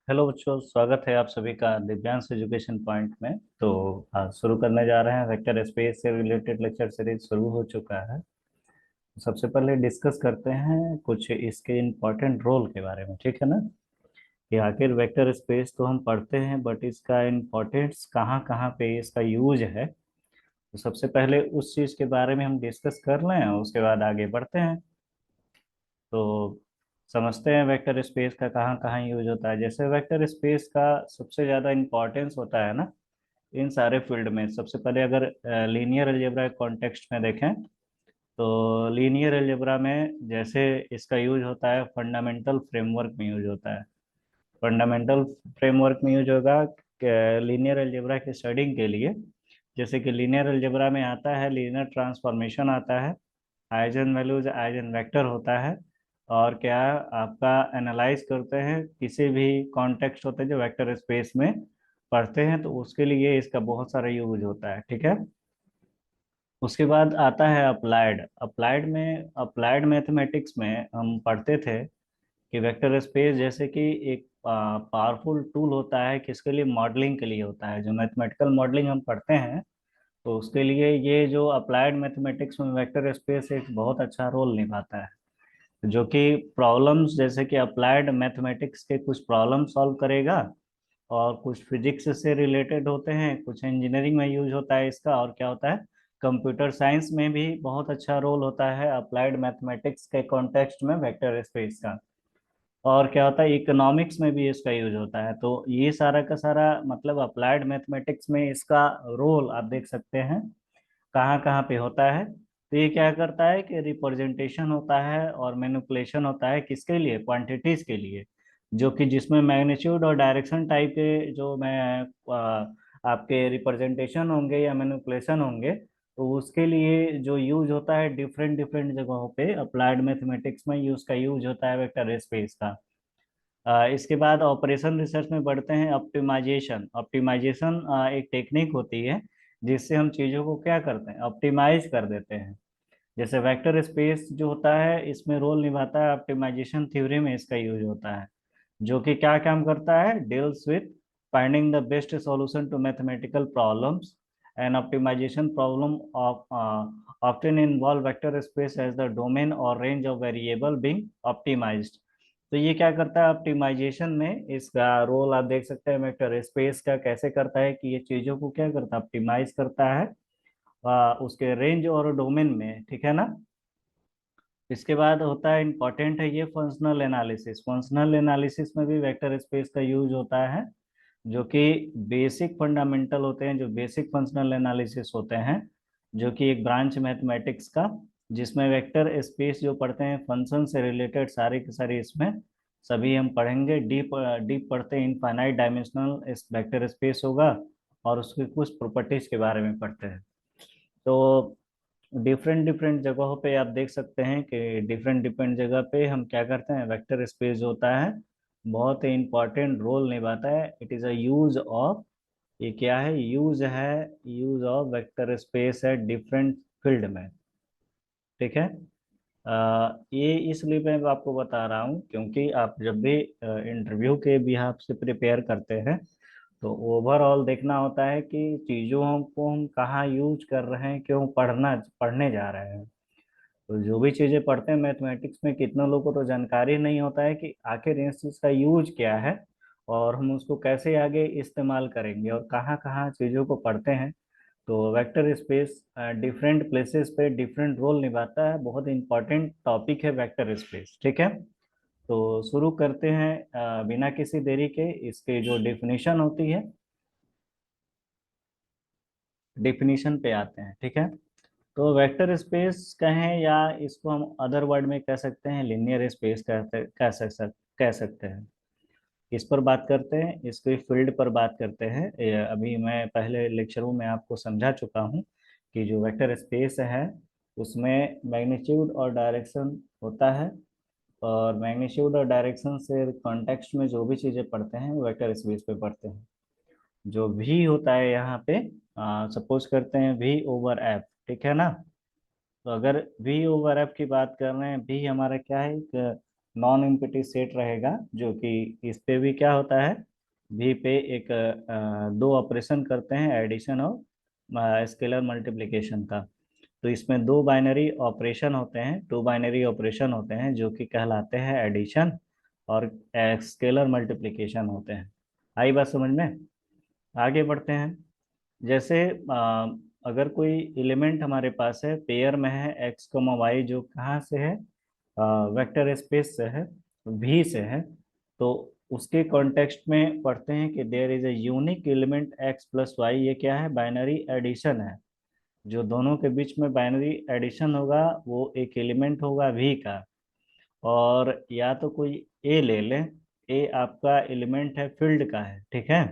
Hello बच्चों, स्वागत है आप सभी का दिव्यांश एजुकेशन पॉइंट में। तो आज शुरू करने जा रहे हैं वेक्टर स्पेस से रिलेटेड लेक्चर सीरीज शुरू हो चुका है। सबसे पहले डिस्कस करते हैं कुछ इसके इम्पोर्टेंट रोल के बारे में, ठीक है ना। कि आखिर वेक्टर स्पेस तो हम पढ़ते हैं, बट इसका इम्पोर्टेंस कहाँ कहाँ पे इसका यूज है। तो सबसे पहले उस चीज़ के बारे में हम डिस्कस कर लें और उसके बाद आगे बढ़ते हैं। तो समझते हैं वेक्टर स्पेस का कहाँ कहाँ यूज होता है। जैसे वेक्टर स्पेस का सबसे ज़्यादा इम्पोर्टेंस होता है ना इन सारे फील्ड में। सबसे पहले अगर लीनियर अलजेब्रा कॉन्टेक्स्ट में देखें तो लीनियर अलजेब्रा में जैसे इसका यूज होता है फंडामेंटल फ्रेमवर्क में यूज होता है। फंडामेंटल फ्रेमवर्क में यूज होगा लीनियर अलजेब्रा की स्टडिंग के लिए। जैसे कि लीनियर अलजेब्रा में आता है लीनियर ट्रांसफॉर्मेशन आता है, आइजन वैल्यूज आइजन वेक्टर होता है, और क्या आपका एनालाइज करते हैं किसी भी कॉन्टेक्स्ट होते हैं जो वेक्टर स्पेस में पढ़ते हैं, तो उसके लिए इसका बहुत सारा यूज होता है, ठीक है। उसके बाद आता है अप्लाइड। अप्लाइड मैथमेटिक्स में हम पढ़ते थे कि वेक्टर स्पेस जैसे कि एक पावरफुल टूल होता है, किसके लिए? मॉडलिंग के लिए होता है। जो मैथमेटिकल मॉडलिंग हम पढ़ते हैं तो उसके लिए ये जो अप्लाइड मैथमेटिक्स में वेक्टर स्पेस एक बहुत अच्छा रोल निभाता है। जो कि प्रॉब्लम्स जैसे कि अप्लाइड मैथमेटिक्स के कुछ प्रॉब्लम सॉल्व करेगा, और कुछ फिजिक्स से रिलेटेड होते हैं, कुछ इंजीनियरिंग में यूज होता है इसका, और क्या होता है कंप्यूटर साइंस में भी बहुत अच्छा रोल होता है अप्लाइड मैथमेटिक्स के कॉन्टेक्स्ट में वेक्टर स्पेस का। और क्या होता है इकोनॉमिक्स में भी इसका यूज होता है। तो ये सारा का सारा मतलब अप्लाइड मैथमेटिक्स में इसका रोल आप देख सकते हैं कहाँ कहाँ पे होता है। तो ये क्या करता है कि रिप्रेजेंटेशन होता है और मैनिपुलेशन होता है, किसके लिए? क्वांटिटीज के लिए। जो कि जिसमें मैग्नीट्यूड और डायरेक्शन टाइप के जो मैं आपके रिप्रेजेंटेशन होंगे या मैनिपुलेशन होंगे, तो उसके लिए जो यूज होता है डिफरेंट डिफरेंट जगहों पे अप्लाइड मैथमेटिक्स में यूज का यूज होता है वेक्टर स्पेस का। इसके बाद ऑपरेशन रिसर्च में बढ़ते हैं। ऑप्टिमाइजेशन ऑप्टिमाइजेशन एक टेक्निक होती है जिससे हम चीज़ों को क्या करते हैं, ऑप्टिमाइज कर देते हैं। जैसे वेक्टर स्पेस जो होता है इसमें रोल निभाता है, ऑप्टिमाइजेशन थ्योरी में इसका यूज होता है। जो कि क्या काम करता है? Deals with finding the best solution to mathematical problems and optimisation problem of often involve vector space as the domain or range of variable being optimized। तो ये क्या करता है ऑप्टिमाइजेशन में? इसका रोल आप देख सकते हैं वेक्टर स्पेस का कैसे करता है कि ये चीजों को क्या करता है, ऑप्टिमाइज करता है उसके रेंज और डोमेन में, ठीक है ना। इसके बाद होता है इंपॉर्टेंट है ये फंक्शनल एनालिसिस। फंक्शनल एनालिसिस में भी वेक्टर स्पेस का यूज होता है। जो कि बेसिक फंडामेंटल होते हैं, जो बेसिक फंक्शनल एनालिसिस होते हैं, जो कि एक ब्रांच मैथमेटिक्स का, जिसमें वेक्टर स्पेस जो पढ़ते हैं फंक्शन से रिलेटेड सारी की सारी इसमें सभी हम पढ़ेंगे। डीप डीप पढ़ते हैं इनफाइनाइट डायमेंशनल इस वेक्टर स्पेस होगा, और उसकी कुछ प्रॉपर्टीज के बारे में पढ़ते हैं। तो डिफरेंट डिफरेंट जगहों पे आप देख सकते हैं कि डिफरेंट डिफरेंट जगह पे हम क्या करते हैं, वेक्टर स्पेस जो होता है बहुत ही इंपॉर्टेंट रोल निभाता है। It is a use of, ये क्या है? यूज है, यूज ऑफ वेक्टर स्पेस है डिफरेंट फील्ड में, ठीक है। ये इसलिए मैं आपको बता रहा हूँ क्योंकि आप जब भी इंटरव्यू के बिहाफ से प्रिपेयर करते हैं तो ओवरऑल देखना होता है कि चीज़ों को हम कहाँ यूज कर रहे हैं, क्यों पढ़ने जा रहे हैं। तो जो भी चीज़ें पढ़ते हैं मैथमेटिक्स में, कितने लोगों को तो जानकारी नहीं होता है कि आखिर इस चीज़ का यूज क्या है, और हम उसको कैसे आगे इस्तेमाल करेंगे, और कहाँ कहाँ चीज़ों को पढ़ते हैं। तो वेक्टर स्पेस डिफरेंट प्लेसेस पे डिफरेंट रोल निभाता है। बहुत इंपॉर्टेंट टॉपिक है वेक्टर स्पेस, ठीक है। तो शुरू करते हैं बिना किसी देरी के। इसके जो डेफिनेशन होती है, डेफिनेशन पे आते हैं, ठीक है। तो वेक्टर स्पेस कहें या इसको हम अदर वर्ड में कह सकते हैं लिनियर स्पेस कह सकते हैं। इस पर बात करते हैं, इसके फील्ड पर बात करते हैं। अभी मैं पहले लेक्चरों में आपको समझा चुका हूँ कि जो वेक्टर स्पेस है उसमें मैग्नीट्यूड और डायरेक्शन होता है, और मैग्नीट्यूड और डायरेक्शन से कॉन्टेक्स्ट में जो भी चीज़ें पढ़ते हैं वो वेक्टर स्पेस पे पढ़ते हैं। जो भी होता है यहाँ पे, सपोज करते हैं v ओवर एफ, ठीक है ना। तो अगर v ओवर एफ की बात कर रहे हैं, v हमारा क्या है? नॉन एम्प्टी सेट रहेगा, जो कि इस पे भी क्या होता है, भी पे एक दो ऑपरेशन करते हैं, एडिशन और स्केलर मल्टीप्लिकेशन का। तो इसमें दो बाइनरी ऑपरेशन होते हैं, टू बाइनरी ऑपरेशन होते हैं, जो कि कहलाते हैं एडिशन और स्केलर मल्टीप्लिकेशन होते हैं। आई बात समझ में? आगे बढ़ते हैं। जैसे अगर कोई एलिमेंट हमारे पास है, पेयर में है, एक्स कॉमा वाई, जो कहाँ से है, वेक्टर स्पेस से है, वी से है, तो उसके कॉन्टेक्स्ट में पढ़ते हैं कि there is a unique element X plus Y. ये क्या है? बाइनरी एडिशन है। जो दोनों के बीच में बाइनरी एडिशन होगा वो एक एलिमेंट होगा वी का। और या तो कोई ए ले लें, ए आपका एलिमेंट है फील्ड का है, ठीक है।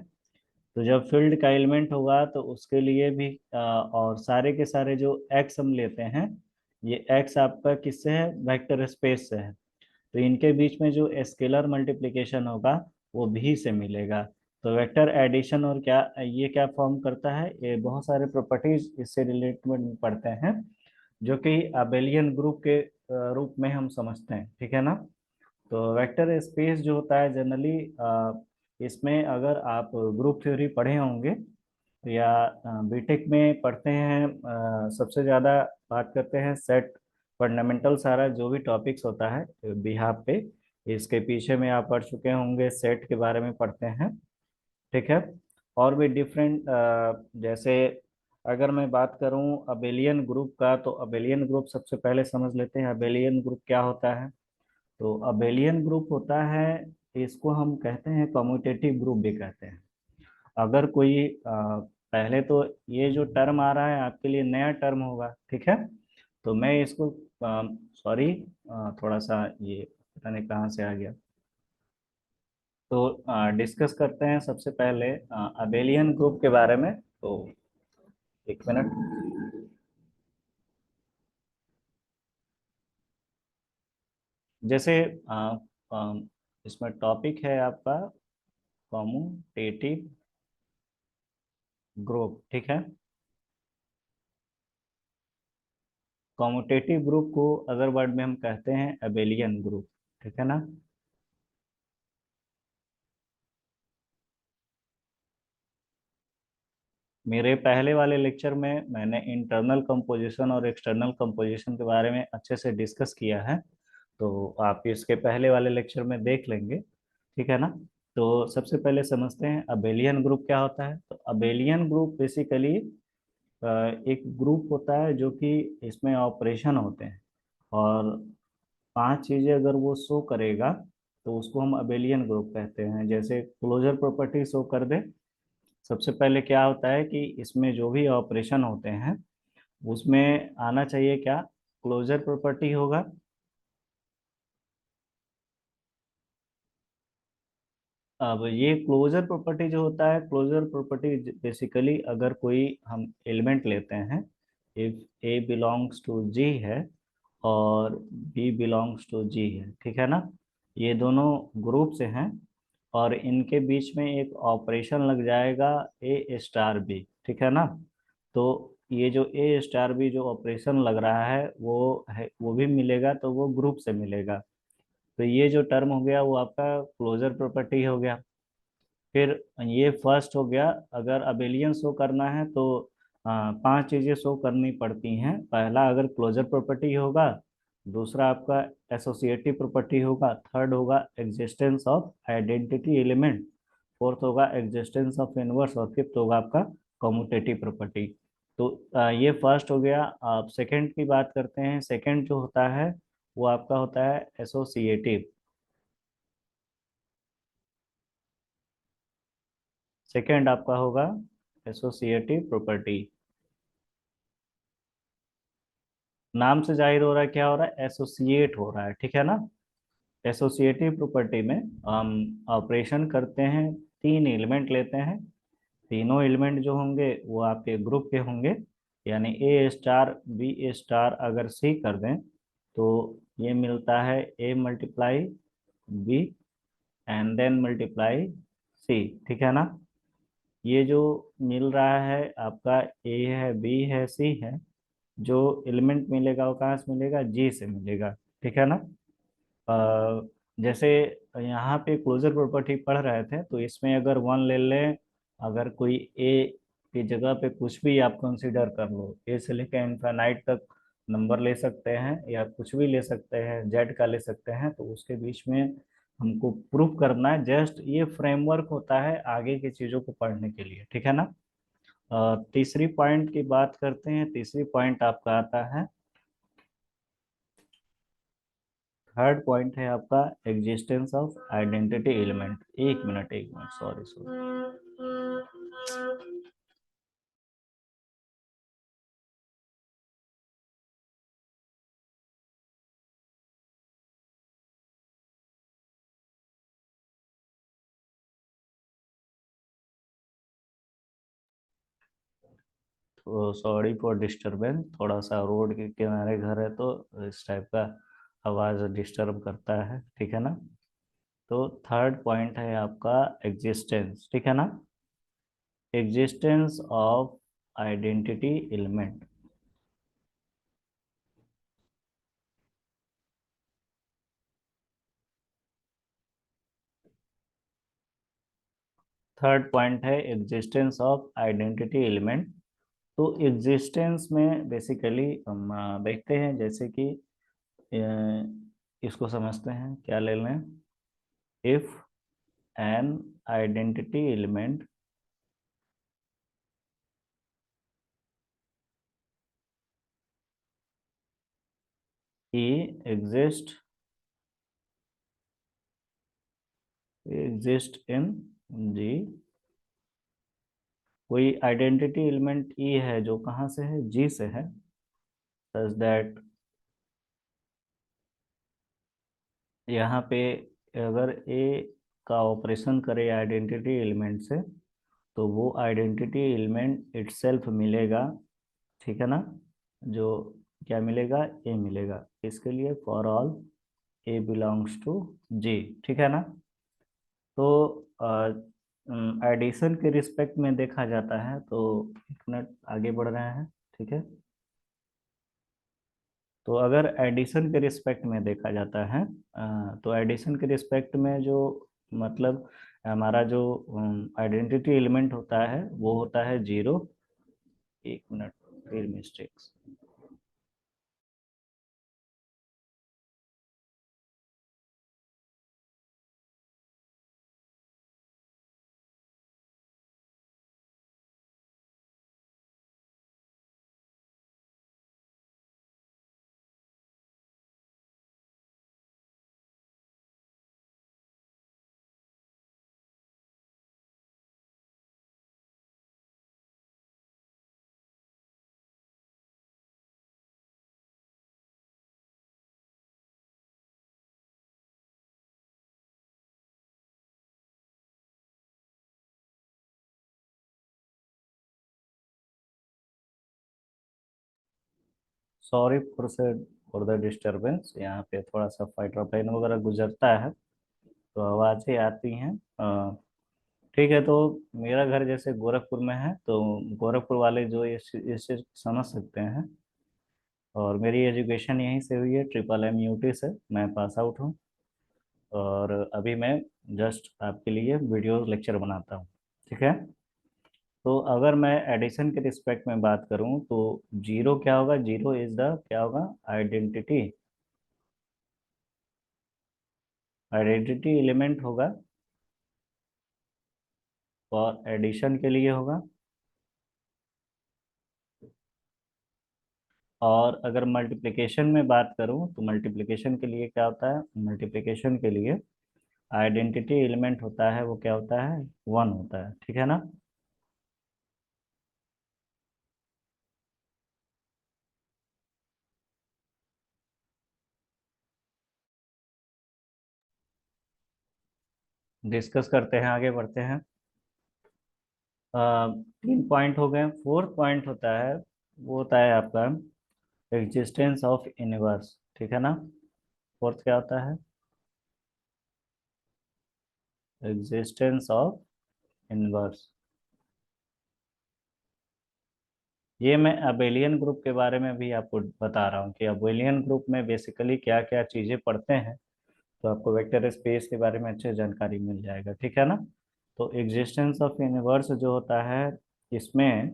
तो जब फील्ड का एलिमेंट होगा तो उसके लिए भी और सारे के सारे जो एक्स हम लेते हैं, ये एक्स आपका किससे है? वेक्टर स्पेस से है। तो इनके बीच में जो स्केलर मल्टीप्लिकेशन होगा वो भी से मिलेगा। तो वेक्टर एडिशन और क्या, ये क्या फॉर्म करता है, ये बहुत सारे प्रॉपर्टीज इससे रिलेटेड पढ़ते हैं, जो कि अबेलियन ग्रुप के रूप में हम समझते हैं, ठीक है ना। तो वेक्टर स्पेस जो होता है जनरली, इसमें अगर आप ग्रुप थ्योरी पढ़े होंगे या बीटेक में पढ़ते हैं, सबसे ज़्यादा बात करते हैं सेट फंडामेंटल, सारा जो भी टॉपिक्स होता है बिहाफ पे, इसके पीछे में आप पढ़ चुके होंगे, सेट के बारे में पढ़ते हैं, ठीक है। और भी डिफरेंट, जैसे अगर मैं बात करूं अबेलियन ग्रुप का, तो अबेलियन ग्रुप सबसे पहले समझ लेते हैं अबेलियन ग्रुप क्या होता है। तो अबेलियन ग्रुप होता है, इसको हम कहते हैं कम्यूटेटिव ग्रुप भी कहते हैं। अगर कोई पहले तो ये जो टर्म आ रहा है आपके लिए नया टर्म होगा, ठीक है। तो मैं इसको, सॉरी, थोड़ा सा ये पता नहीं कहाँ से आ गया। तो डिस्कस करते हैं सबसे पहले अबेलियन ग्रुप के बारे में। तो एक मिनट। जैसे अ, इसमें टॉपिक है आपका कॉम्यूटेटिव ग्रुप, ठीक है। कॉम्यूटेटिव ग्रुप को अदर वर्ड में हम कहते हैं अबेलियन ग्रुप, ठीक है ना। मेरे पहले वाले लेक्चर में मैंने इंटरनल कंपोजिशन और एक्सटर्नल कंपोजिशन के बारे में अच्छे से डिस्कस किया है, तो आप इसके पहले वाले लेक्चर में देख लेंगे, ठीक है ना। तो सबसे पहले समझते हैं अबेलियन ग्रुप क्या होता है। तो अबेलियन ग्रुप बेसिकली एक ग्रुप होता है जो कि इसमें ऑपरेशन होते हैं, और पांच चीजें अगर वो शो करेगा तो उसको हम अबेलियन ग्रुप कहते हैं। जैसे क्लोजर प्रॉपर्टी शो कर दे, सबसे पहले क्या होता है कि इसमें जो भी ऑपरेशन होते हैं उसमें आना चाहिए क्या, क्लोजर प्रॉपर्टी होगा। अब ये क्लोजर प्रॉपर्टी जो होता है, क्लोजर प्रॉपर्टी बेसिकली अगर कोई हम एलिमेंट लेते हैं, इफ ए बिलोंग्स टू जी है और बी बिलोंग्स टू जी है, ठीक है ना, ये दोनों ग्रुप से हैं, और इनके बीच में एक ऑपरेशन लग जाएगा ए स्टार बी, ठीक है ना। तो ये जो ए स्टार बी जो ऑपरेशन लग रहा है वो भी मिलेगा, तो वो ग्रुप से मिलेगा। तो ये जो टर्म हो गया वो आपका क्लोजर प्रॉपर्टी हो गया। फिर ये फर्स्ट हो गया। अगर अबेलियन शो करना है तो पांच चीजें शो करनी पड़ती हैं। पहला अगर क्लोजर प्रॉपर्टी होगा, दूसरा आपका एसोसिएटिव प्रॉपर्टी होगा, थर्ड होगा existence of identity element, fourth होगा एग्जिस्टेंस ऑफ इनवर्स, और फिफ्थ होगा आपका कम्यूटेटिव प्रॉपर्टी। तो ये फर्स्ट हो गया। आप सेकंड की बात करते हैं। सेकंड जो होता है वो आपका होता है एसोसिएटिव। सेकंड आपका होगा एसोसिएटिव प्रॉपर्टी। नाम से जाहिर हो रहा है क्या हो रहा है, एसोसिएट हो रहा है, ठीक है ना। एसोसिएटिव प्रॉपर्टी में हम ऑपरेशन करते हैं, तीन एलिमेंट लेते हैं, तीनों एलिमेंट जो होंगे वो आपके ग्रुप के होंगे, यानी ए स्टार बी स्टार अगर सी कर दें तो ये मिलता है A multiply B and then multiply C, ठीक है ना। ये जो मिल रहा है आपका, ए है बी है सी है, जो एलिमेंट मिलेगा वो कहाँ से मिलेगा, जी से मिलेगा, ठीक है ना। जैसे यहाँ पे क्लोजर प्रॉपर्टी पढ़ रहे थे, तो इसमें अगर वन ले लें, अगर कोई ए की जगह पे कुछ भी आप कंसीडर कर लो, ए से लेकर इनफाइनाइट तक नंबर ले सकते हैं या कुछ भी ले सकते हैं, जेड का ले सकते हैं, तो उसके बीच में हमको प्रूफ करना है। जस्ट ये फ्रेमवर्क होता है आगे की चीजों को पढ़ने के लिए, ठीक है ना। तीसरी पॉइंट की बात करते हैं। तीसरी पॉइंट आपका आता है, थर्ड पॉइंट है आपका एग्जिस्टेंस ऑफ आइडेंटिटी एलिमेंट। एक मिनट सॉरी सॉरी। तो सॉरी फॉर डिस्टरबेंस, थोड़ा सा रोड के किनारे घर है तो इस टाइप का आवाज डिस्टर्ब करता है, ठीक है ना। तो थर्ड पॉइंट है आपका एग्जिस्टेंस, ठीक है ना। Existence of identity element. Third point है एग्जिस्टेंस ऑफ आइडेंटिटी एलिमेंट। तो एग्जिस्टेंस में बेसिकली हम देखते हैं, जैसे कि इसको समझते हैं, क्या ले लें। If an identity element E exist in G, कोई आइडेंटिटी एलिमेंट ई है जो कहाँ से है, जी से है, सच दैट यहाँ पे अगर ए का ऑपरेशन करे आइडेंटिटी एलिमेंट से, तो वो आइडेंटिटी एलिमेंट इटसेल्फ मिलेगा, ठीक है ना। जो क्या मिलेगा, ए मिलेगा। इसके लिए for all A belongs to G, ठीक है ना। तो एडिशन के रिस्पेक्ट में देखा जाता है, तो एक मिनट आगे बढ़ रहे हैं, ठीक है। तो अगर एडिशन के रिस्पेक्ट में देखा जाता है, तो एडिशन के रिस्पेक्ट में जो मतलब हमारा जो आइडेंटिटी एलिमेंट होता है वो होता है जीरो। एक मिनट, फिर mistakes. Sorry for the disturbance, यहाँ पे थोड़ा सा फाइटर प्लेन वगैरह गुजरता है, तो आवाज़ें आती हैं। ठीक है। तो मेरा घर जैसे गोरखपुर में है, तो गोरखपुर वाले जो इस चीज़ को समझ सकते हैं। और मेरी एजुकेशन यहीं से हुई है, ट्रिपल एम यूटी से मैं पास आउट हूँ। और अभी मैं जस्ट आपके लिए वीडियो लेक्चर बनाता हूँ, ठीक है। तो अगर मैं एडिशन के रिस्पेक्ट में बात करूँ, तो जीरो क्या होगा, जीरो इज द क्या होगा, आइडेंटिटी। आइडेंटिटी एलिमेंट होगा, और एडिशन के लिए होगा। और अगर मल्टीप्लिकेशन में बात करूं, तो मल्टीप्लिकेशन के लिए क्या होता है, मल्टीप्लिकेशन के लिए आइडेंटिटी एलिमेंट होता है, वो क्या होता है, वन होता है, ठीक है ना। डिस्कस करते हैं, आगे बढ़ते हैं। तीन पॉइंट हो गए। फोर्थ पॉइंट होता है, वो होता है आपका एग्जिस्टेंस ऑफ यूनिवर्स, ठीक है ना। फोर्थ क्या होता है, एग्जिस्टेंस ऑफ यूनिवर्स। ये मैं अबेलियन ग्रुप के बारे में भी आपको बता रहा हूँ कि अबेलियन ग्रुप में बेसिकली क्या क्या चीज़ें पढ़ते हैं। तो आपको वेक्टर स्पेस के बारे में अच्छे जानकारी मिल जाएगा, ठीक है ना। तो एग्जिस्टेंस ऑफ यूनिवर्स जो होता है इसमें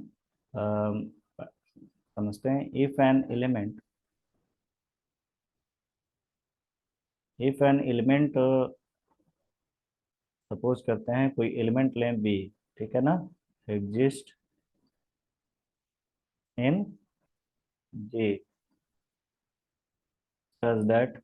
समझते हैं, इफ एन एलिमेंट सपोज करते हैं कोई एलिमेंट लें बी, ठीक है ना, exist in G such that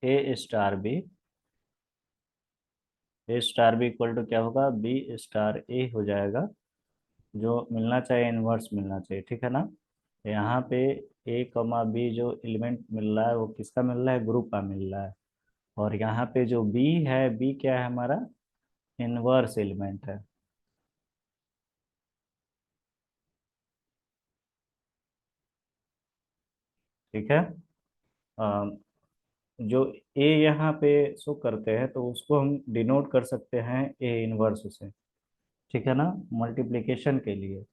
A star B, A star B equal to क्या होगा, बी स्टार ए हो जाएगा। जो मिलना चाहिए इनवर्स मिलना चाहिए, ठीक है ना। यहाँ पे ए कमा बी जो एलिमेंट मिल रहा है वो किसका मिल रहा है, ग्रुप का मिल रहा है। और यहाँ पे जो बी है, बी क्या है हमारा, इनवर्स एलिमेंट है, ठीक है। अ, जो ए यहाँ पे शो करते हैं तो उसको हम डिनोट कर सकते हैं ए इनवर्स से, ठीक है ना, मल्टीप्लिकेशन के लिए।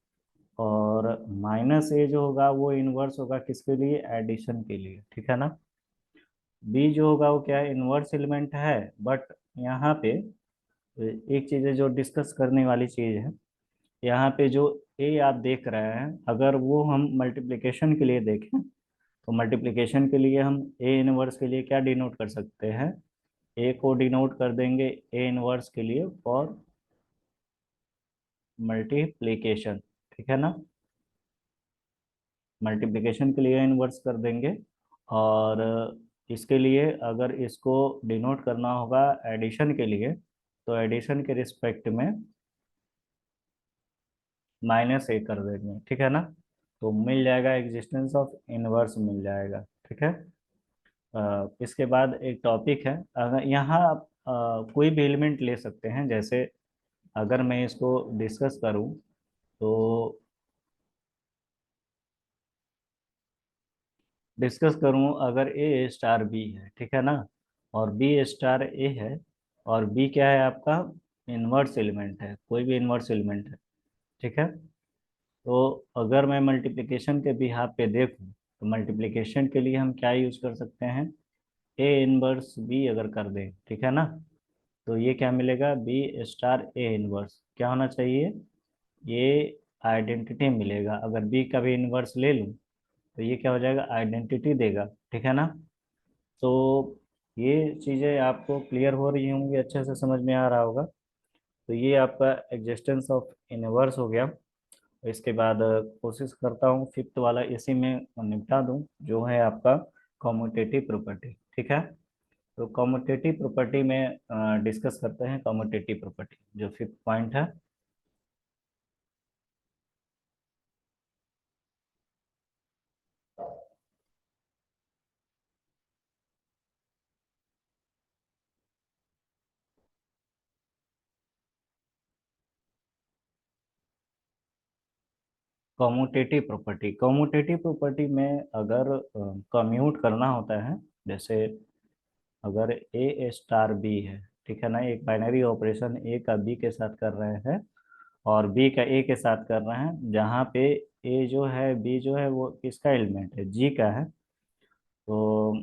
और माइनस ए जो होगा वो इनवर्स होगा किसके लिए, एडिशन के लिए, ठीक है ना। बी जो होगा वो क्या है, इनवर्स एलिमेंट है, बट यहाँ पे एक चीज़ है जो डिस्कस करने वाली चीज़ है। यहाँ पे जो ए आप देख रहे हैं, अगर वो हम मल्टीप्लिकेशन के लिए देखें तो मल्टीप्लिकेशन के लिए हम ए इनवर्स के लिए क्या डिनोट कर सकते हैं, ए को डिनोट कर देंगे ए इनवर्स के लिए फॉर मल्टीप्लिकेशन, ठीक है ना। मल्टीप्लिकेशन के लिए इनवर्स कर देंगे। और इसके लिए अगर इसको डिनोट करना होगा एडिशन के लिए, तो एडिशन के रिस्पेक्ट में माइनस ए कर देंगे, ठीक है ना। तो मिल जाएगा एग्जिस्टेंस ऑफ इनवर्स मिल जाएगा, ठीक है। इसके बाद एक टॉपिक है, अगर यहाँ आप कोई भी एलिमेंट ले सकते हैं। जैसे अगर मैं इसको डिस्कस करूँ तो अगर ए स्टार बी है, ठीक है ना, और बी स्टार ए है, और बी क्या है आपका, इनवर्स एलिमेंट है, कोई भी इनवर्स एलिमेंट है, ठीक है। तो अगर मैं मल्टीप्लिकेशन के बिहाफ पे देखूं तो मल्टीप्लिकेशन के लिए हम क्या यूज कर सकते हैं, ए इनवर्स बी अगर कर दें, ठीक है ना, तो ये क्या मिलेगा, बी स्टार ए इनवर्स क्या होना चाहिए, ये आइडेंटिटी मिलेगा। अगर बी का भी इनवर्स ले लूँ तो ये क्या हो जाएगा, आइडेंटिटी देगा, ठीक है ना। तो ये चीज़ें आपको क्लियर हो रही होंगी, अच्छे से समझ में आ रहा होगा। तो ये आपका एग्जिस्टेंस ऑफ यूनिवर्स हो गया। इसके बाद कोशिश करता हूँ फिफ्थ वाला इसी में निपटा दूँ, जो है आपका कॉम्यूटेटिव प्रॉपर्टी, ठीक है। तो कॉम्यूटेटिव प्रॉपर्टी में डिस्कस करते हैं कॉम्यूटेटिव प्रॉपर्टी, जो फिफ्थ पॉइंट है। कॉम्यूटेटिव प्रॉपर्टी में अगर कम्यूट करना होता है, जैसे अगर ए स्टार बी है, ठीक है ना, एक बाइनरी ऑपरेशन ए का बी के साथ कर रहे हैं और बी का ए के साथ कर रहे हैं, जहाँ पे ए जो है बी जो है वो किसका एलिमेंट है, जी का है। तो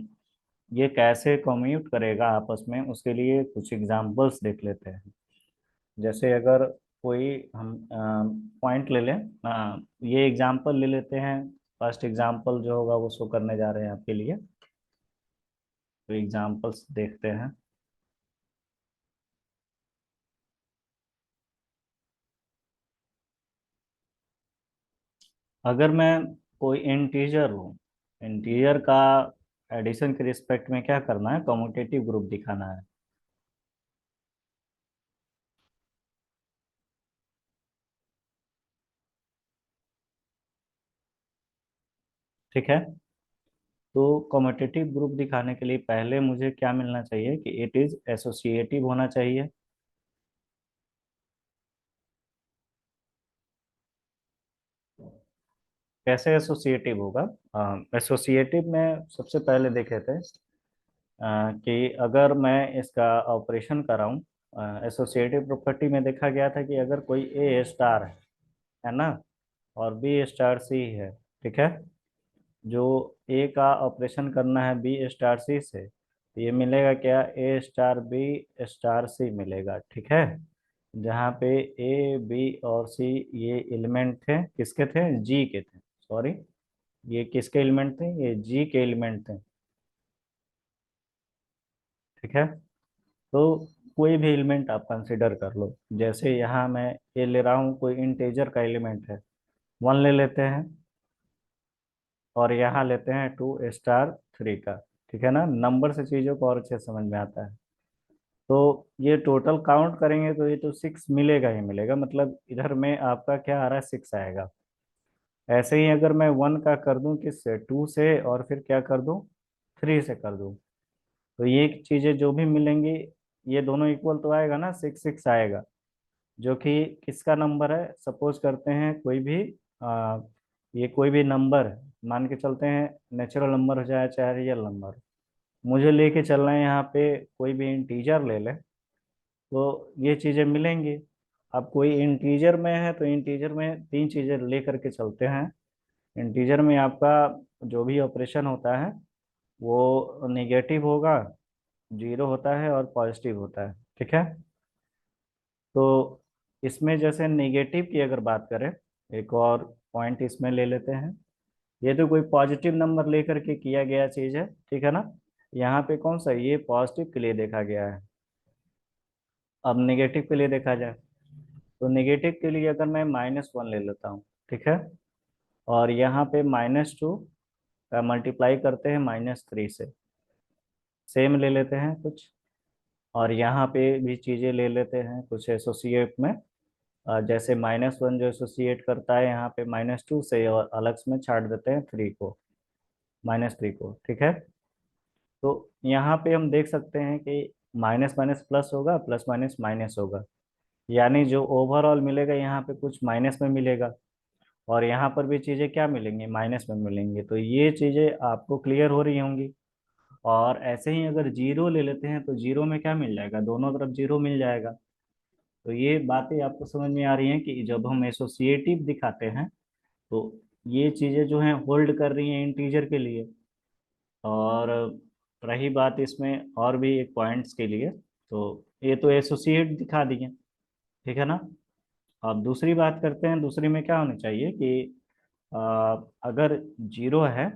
ये कैसे कम्यूट करेगा आपस में, उसके लिए कुछ एग्जांपल्स देख लेते हैं। जैसे अगर कोई हम पॉइंट ले लें, ये एग्जांपल ले लेते हैं। फर्स्ट एग्जांपल जो होगा वो शो करने जा रहे हैं आपके लिए, तो एग्जांपल्स देखते हैं। अगर मैं कोई इंटीजर हूँ, इंटीजर का एडिशन के रिस्पेक्ट में क्या करना है, कम्यूटेटिव ग्रुप दिखाना है, ठीक है। तो कम्यूटेटिव ग्रुप दिखाने के लिए पहले मुझे क्या मिलना चाहिए कि इट इज एसोसिएटिव होना चाहिए। कैसे एसोसिएटिव होगा, एसोसिएटिव में सबसे पहले देखे थे कि अगर मैं इसका ऑपरेशन कराऊं, एसोसिएटिव प्रॉपर्टी में देखा गया था कि अगर कोई ए स्टार है ना, और बी स्टार सी है, ठीक है, जो ए का ऑपरेशन करना है बी स्टार सी से, तो ये मिलेगा क्या, ए स्टार बी स्टार सी मिलेगा, ठीक है। जहाँ पे ए बी और सी ये एलिमेंट थे, किसके थे, जी के थे, सॉरी, ये किसके एलिमेंट थे, ये जी के एलिमेंट थे, ठीक है। तो कोई भी एलिमेंट आप कंसिडर कर लो, जैसे यहाँ मैं ये ले रहा हूँ, कोई इंटेजर का एलिमेंट है, वन ले लेते हैं, और यहाँ लेते हैं टू स्टार थ्री का, ठीक है ना, नंबर से चीज़ों को और अच्छे से समझ में आता है। तो ये टोटल काउंट करेंगे तो ये तो सिक्स मिलेगा ही मिलेगा, मतलब इधर में आपका क्या आ रहा है, सिक्स आएगा। ऐसे ही अगर मैं वन का कर दूं किससे, टू से, और फिर क्या कर दूं, थ्री से कर दूं, तो ये चीज़ें जो भी मिलेंगी, ये दोनों इक्वल तो आएगा ना, सिक्स सिक्स आएगा, जो कि किसका नंबर है, सपोज करते हैं कोई भी आ, ये कोई भी नंबर मान के चलते हैं, नेचुरल नंबर हो जाए चाहे रियल नंबर, मुझे लेके चलना है यहाँ पे, कोई भी इंटीजर ले ले, तो ये चीज़ें मिलेंगी। अब कोई इंटीजर में है तो इंटीजर में तीन चीज़ें ले करके चलते हैं। इंटीजर में आपका जो भी ऑपरेशन होता है वो निगेटिव होगा, जीरो होता है और पॉजिटिव होता है, ठीक है। तो इसमें जैसे नेगेटिव की अगर बात करें, एक और पॉइंट इसमें ले लेते हैं, ये तो कोई पॉजिटिव नंबर लेकर के किया गया चीज़ है, ठीक है ना। यहाँ पे कौन सा, ये पॉजिटिव के लिए देखा गया है। अब नेगेटिव के लिए देखा जाए, तो नेगेटिव के लिए अगर मैं माइनस वन ले लेता हूँ, ठीक है, और यहाँ पे माइनस टू का मल्टीप्लाई करते हैं माइनस थ्री से, सेम ले लेते हैं कुछ, और यहाँ पे भी चीज़ें ले लेते हैं कुछ एसोसिएट में, जैसे माइनस वन जो एसोसिएट करता है यहाँ पे माइनस टू से, और अलग में छाट देते हैं थ्री को, माइनस थ्री को, ठीक है। तो यहाँ पे हम देख सकते हैं कि माइनस माइनस प्लस होगा, प्लस माइनस माइनस होगा, यानी जो ओवरऑल मिलेगा यहाँ पे कुछ माइनस में मिलेगा, और यहाँ पर भी चीज़ें क्या मिलेंगी, माइनस में मिलेंगी, तो ये चीज़ें आपको क्लियर हो रही होंगी। और ऐसे ही अगर जीरो ले लेते हैं तो जीरो में क्या मिल जाएगा, दोनों तरफ जीरो मिल जाएगा। तो ये बातें आपको समझ में आ रही हैं कि जब हम एसोसिएटिव दिखाते हैं तो ये चीज़ें जो हैं होल्ड कर रही हैं इंटीजर के लिए। और रही बात इसमें और भी एक पॉइंट्स के लिए, तो ये तो एसोसिएट दिखा दिए, ठीक है ना। अब दूसरी बात करते हैं, दूसरी में क्या होनी चाहिए कि अगर जीरो है,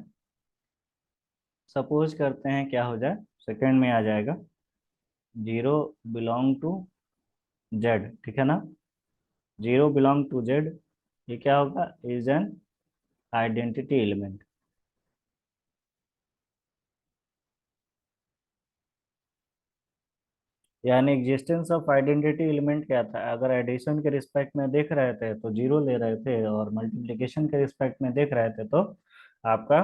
सपोज करते हैं क्या हो जाए, सेकंड में आ जाएगा, जीरो बिलोंग टू जेड, ठीक है ना, जीरो बिलोंग टू जेड, ये क्या होगा, इज एन आइडेंटिटी एलिमेंट। यानी एग्जिस्टेंस ऑफ आइडेंटिटी एलिमेंट क्या था, अगर एडिशन के रिस्पेक्ट में देख रहे थे तो जीरो ले रहे थे, और मल्टीप्लिकेशन के रिस्पेक्ट में देख रहे थे तो आपका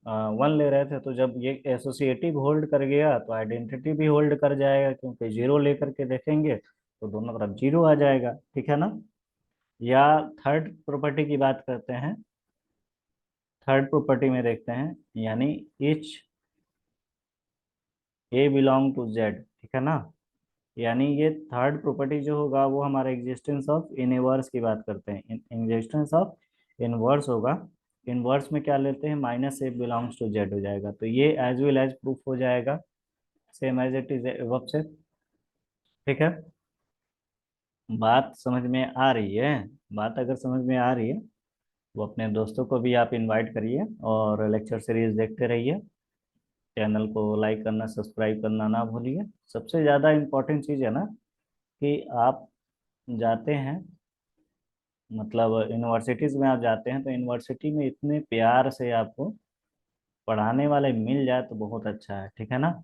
वन ले रहे थे, तो जब ये एसोसिएटिव होल्ड कर गया तो आइडेंटिटी भी होल्ड कर जाएगा, क्योंकि जीरो लेकर के देखेंगे तो दोनों तरफ जीरो आ जाएगा, ठीक है ना। या थर्ड प्रॉपर्टी की बात करते हैं, थर्ड प्रॉपर्टी में देखते हैं, यानी each A belong to Z, ठीक है ना, यानी ये थर्ड प्रॉपर्टी जो होगा वो हमारा एग्जिस्टेंस ऑफ इनवर्स की बात करते हैं, एग्जिस्टेंस ऑफ इनवर्स होगा। इनवर्स में क्या लेते हैं, minus A belongs to Z हो जाएगा, तो ये एज वेल एज प्रूफ हो जाएगा, same as it is above से, ठीक है। बात समझ में आ रही है, बात अगर समझ में आ रही है तो अपने दोस्तों को भी आप इनवाइट करिए, और लेक्चर सीरीज देखते रहिए। चैनल को लाइक करना, सब्सक्राइब करना ना भूलिए। सबसे ज़्यादा इम्पोर्टेंट चीज़ है ना कि आप जाते हैं, मतलब यूनिवर्सिटीज़ में आप जाते हैं तो यूनिवर्सिटी में इतने प्यार से आपको पढ़ाने वाले मिल जाए तो बहुत अच्छा है, ठीक है ना।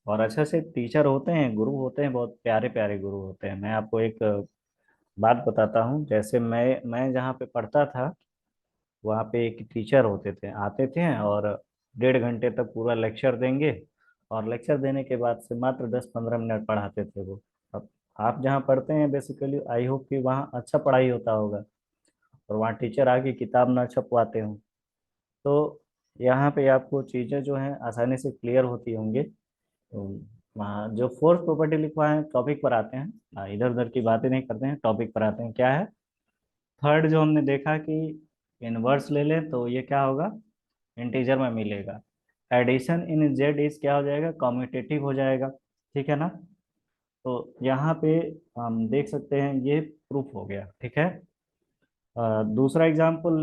और अच्छे से टीचर होते हैं, गुरु होते हैं, बहुत प्यारे प्यारे गुरु होते हैं। मैं आपको एक बात बताता हूँ, जैसे मैं जहाँ पे पढ़ता था वहाँ पे एक टीचर होते थे, आते थे और 1.5 घंटे तक पूरा लेक्चर देंगे, और लेक्चर देने के बाद से मात्र 10-15 मिनट पढ़ाते थे वो। अब आप जहाँ पढ़ते हैं बेसिकली आई होप कि वहाँ अच्छा पढ़ाई होता होगा, और वहाँ टीचर आके किताब ना छपवाते हों, तो यहाँ पे आपको चीज़ें जो हैं आसानी से क्लियर होती होंगी। तो जो फोर्थ प्रॉपर्टी लिखवा है, टॉपिक पर आते हैं। इधर उधर की बातें नहीं करते हैं, टॉपिक पर आते हैं। क्या है थर्ड? जो हमने देखा कि इनवर्स ले लें तो ये क्या होगा, इंटीजर में मिलेगा। एडिशन इन जेड इज क्या हो जाएगा, कॉम्यूटेटिव हो जाएगा। ठीक है ना? तो यहाँ पे हम देख सकते हैं ये प्रूफ हो गया। ठीक है। दूसरा एग्जाम्पल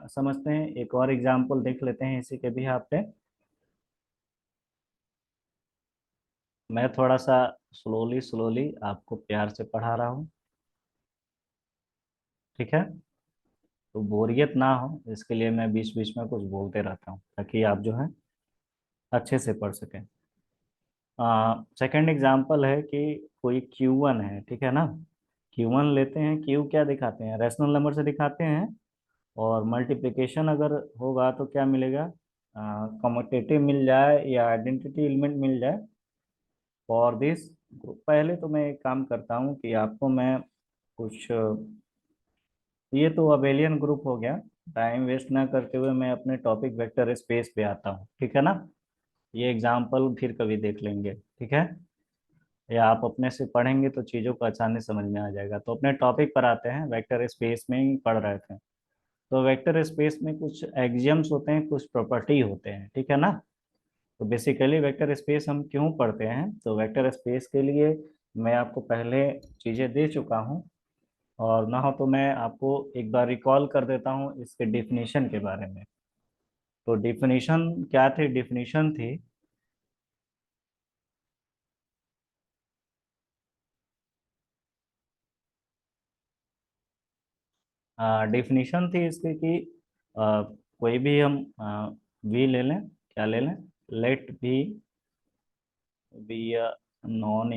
समझते हैं, एक और एग्जाम्पल देख लेते हैं इसी के भी यहाँ पे। मैं थोड़ा सा स्लोली स्लोली आपको प्यार से पढ़ा रहा हूँ। ठीक है। तो बोरियत ना हो इसके लिए मैं बीच बीच में कुछ बोलते रहता हूँ, ताकि आप जो है अच्छे से पढ़ सकें। सेकंड एग्जाम्पल है कि कोई Q1 है। ठीक है ना? Q1 लेते हैं। Q क्या दिखाते हैं, रैशनल नंबर से दिखाते हैं। और मल्टीप्लिकेशन अगर होगा तो क्या मिलेगा, कम्यूटेटिव मिल जाए या आइडेंटिटी एलिमेंट मिल जाए फॉर दिस ग्रुप। पहले तो मैं एक काम करता हूँ कि आपको मैं कुछ ये तो अबेलियन ग्रुप हो गया। टाइम वेस्ट ना करते हुए मैं अपने टॉपिक वेक्टर स्पेस पे आता हूँ। ठीक है ना? ये एग्जाम्पल फिर कभी देख लेंगे। ठीक है? या आप अपने से पढ़ेंगे तो चीज़ों को आसानी समझ में आ जाएगा। तो अपने टॉपिक पर आते हैं, वेक्टर स्पेस में ही पढ़ रहे थे। तो वेक्टर स्पेस में कुछ एक्सियम्स होते हैं, कुछ प्रॉपर्टी होते हैं। ठीक है ना? तो बेसिकली वेक्टर स्पेस हम क्यों पढ़ते हैं, तो वेक्टर स्पेस के लिए मैं आपको पहले चीज़ें दे चुका हूँ। और ना हो तो मैं आपको एक बार रिकॉल कर देता हूँ इसके डिफिनीशन के बारे में। तो डिफिनीशन क्या थी? डिफिनीशन थी डिफिनीशन थी इसकी कि कोई भी हम वी ले लें। क्या ले लें? Let V be a non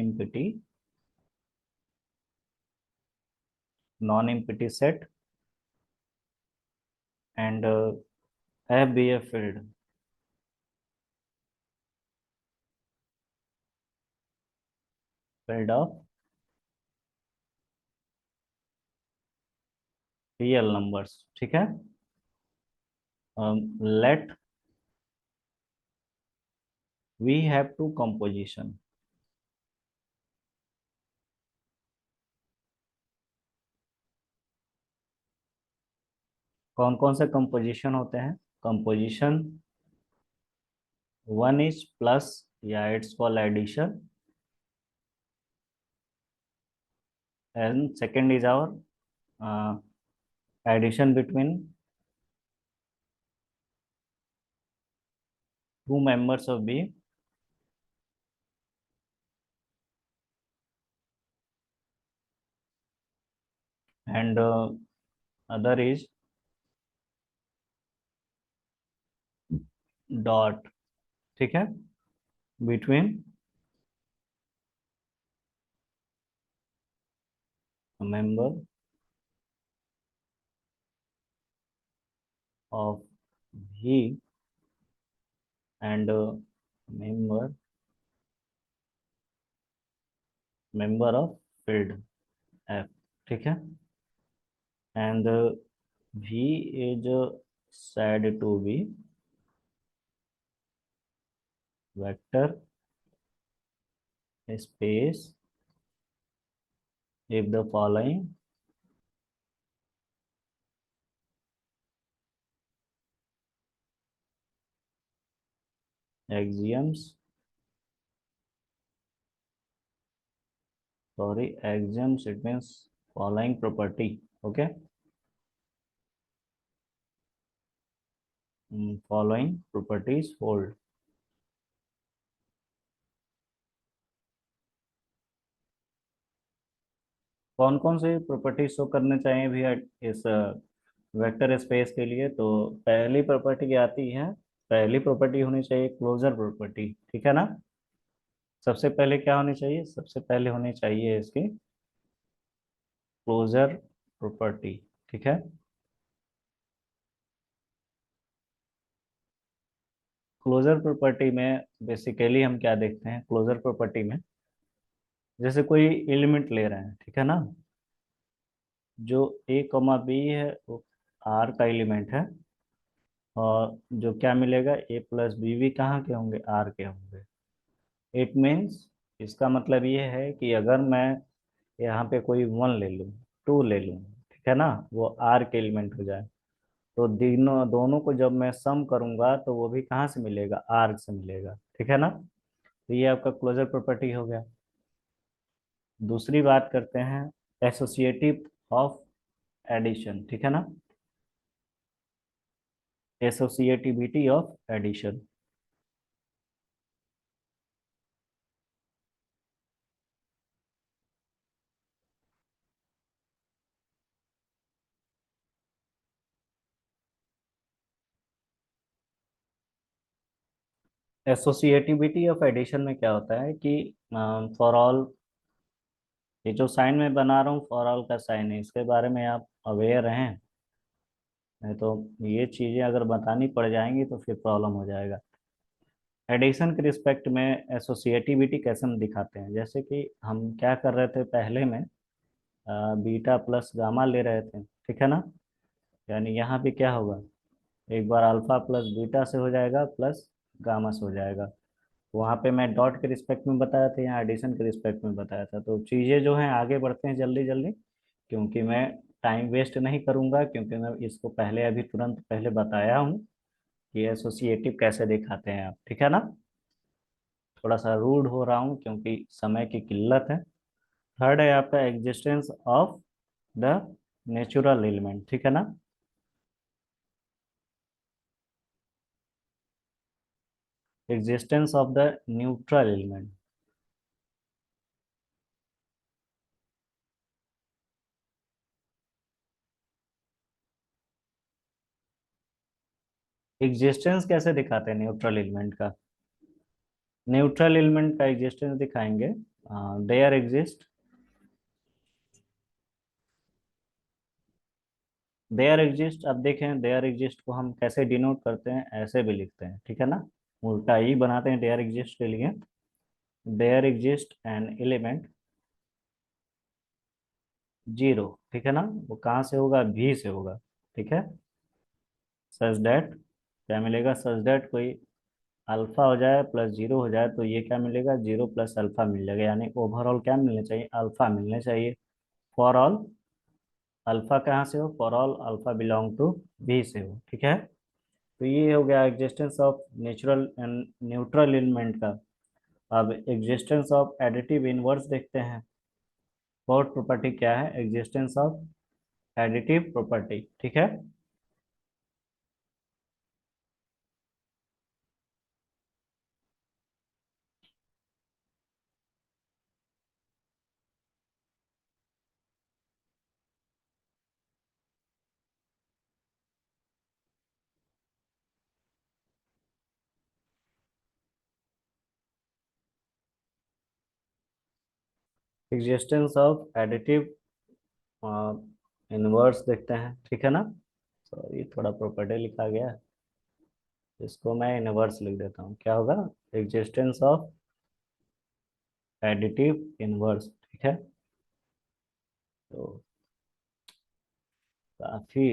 empty set and F be a field of real numbers. ठीक है। Let we have two composition. कौन कौन से कंपोजिशन होते हैं? कंपोजिशन वन इज प्लस या it's called addition, and second is our addition between two members of B, and other is dot। ठीक है? Between member of he and member member of field F. ठीक है। And V is said to be vector space if the following axioms, sorry, axioms, it means following property, okay. Following properties hold। कौन कौन से property show करने चाहिए भैया इस vector space के लिए? तो पहली प्रॉपर्टी आती है, पहली प्रॉपर्टी होनी चाहिए क्लोजर प्रॉपर्टी। ठीक है ना? सबसे पहले क्या होनी चाहिए? सबसे पहले होनी चाहिए इसकी क्लोजर प्रॉपर्टी। ठीक है। क्लोजर प्रॉपर्टी में बेसिकली हम क्या देखते हैं क्लोजर प्रॉपर्टी में, जैसे कोई एलिमेंट ले रहे हैं। ठीक है ना? जो ए कॉमा बी है वो आर का एलिमेंट है। और जो क्या मिलेगा, ए प्लस बी भी कहाँ के होंगे, आर के होंगे। इट मीन्स इसका मतलब ये है कि अगर मैं यहाँ पे कोई 1 ले लूँ, 2 ले लूँ, ठीक है ना, वो आर के एलिमेंट हो जाए, तो दोनों दोनों को जब मैं सम करूंगा तो वो भी कहाँ से मिलेगा, आर से मिलेगा, ठीक है ना। तो ये आपका क्लोजर प्रॉपर्टी हो गया। दूसरी बात करते हैं एसोसिएटिव ऑफ एडिशन, ठीक है ना, associativity of addition. Associativity of addition में क्या होता है कि फॉर ऑल, ये जो साइन में बना रहा हूँ फॉर ऑल का साइन है, इसके बारे में आप अवेयर हैं, नहीं तो ये चीजें अगर बतानी पड़ जाएंगी तो फिर प्रॉब्लम हो जाएगा। एडिशन के रिस्पेक्ट में एसोसिएटिविटी कैसे हम दिखाते हैं, जैसे कि हम क्या कर रहे थे पहले में, बीटा प्लस गामा ले रहे थे, ठीक है ना। यानी यहाँ पे क्या होगा, एक बार अल्फा प्लस बीटा से हो जाएगा प्लस गामा से हो जाएगा। वहाँ पे मैं डॉट के रिस्पेक्ट में बताया था, यहाँ एडिशन के रिस्पेक्ट में बताया था। तो चीज़ें जो हैं आगे बढ़ते हैं जल्दी जल्दी, क्योंकि मैं टाइम वेस्ट नहीं करूंगा, क्योंकि मैं इसको पहले अभी तुरंत पहले बताया हूँ कि एसोसिएटिव कैसे दिखाते हैं आप, ठीक है ना। थोड़ा सा रूड हो रहा हूँ क्योंकि समय की किल्लत है। थर्ड है आपका existence of the natural element, ठीक है ना। Existence of the neutral element. Existence कैसे दिखाते हैं न्यूट्रल एलिमेंट का, न्यूट्रल एलिमेंट का एग्जिस्टेंस दिखाएंगे, देयर एग्जिस्ट, देयर एग्जिस्ट। अब देखें देयर एग्जिस्ट को हम कैसे डिनोट करते हैं, ऐसे भी लिखते हैं, ठीक है ना, उल्टा ही बनाते हैं देयर एग्जिस्ट के लिए। There exist an element zero, ठीक है ना, वो कहाँ से होगा, भी से होगा, ठीक है। सच दैट क्या मिलेगा, सच दैट कोई अल्फा हो जाए प्लस जीरो हो जाए तो ये क्या मिलेगा, जीरो प्लस अल्फा मिल जाएगा, यानी ओवरऑल क्या मिलना चाहिए, अल्फा मिलना चाहिए। फॉर ऑल अल्फा कहाँ से हो, for all alpha belong to B से हो, ठीक है। तो ये हो गया existence of natural and neutral element का। अब एग्जिस्टेंस ऑफ एडिटिव इनवर्स देखते हैं। फोर्थ प्रॉपर्टी क्या है, एग्जिस्टेंस ऑफ एडिटिव प्रॉपर्टी, ठीक है। एग्जिस्टेंस ऑफ एडिटिव इनवर्स देखते हैं, ठीक है ना। सॉरी थोड़ा प्रॉपर्टी लिखा गया है, इसको मैं इनवर्स लिख देता हूँ, क्या होगा, एग्जिस्टेंस ऑफ एडिटिव इनवर्स, ठीक है। तो काफी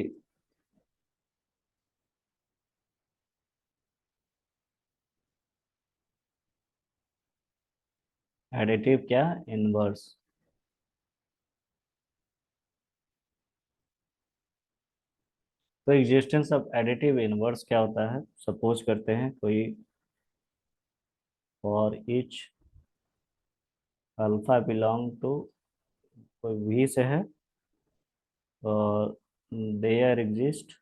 एडिटिव क्या, इनवर्स। तो एग्जिस्टेंस ऑफ एडिटिव इनवर्स क्या होता है, सपोज करते हैं कोई for each alpha belong to कोई वी से है, और there exist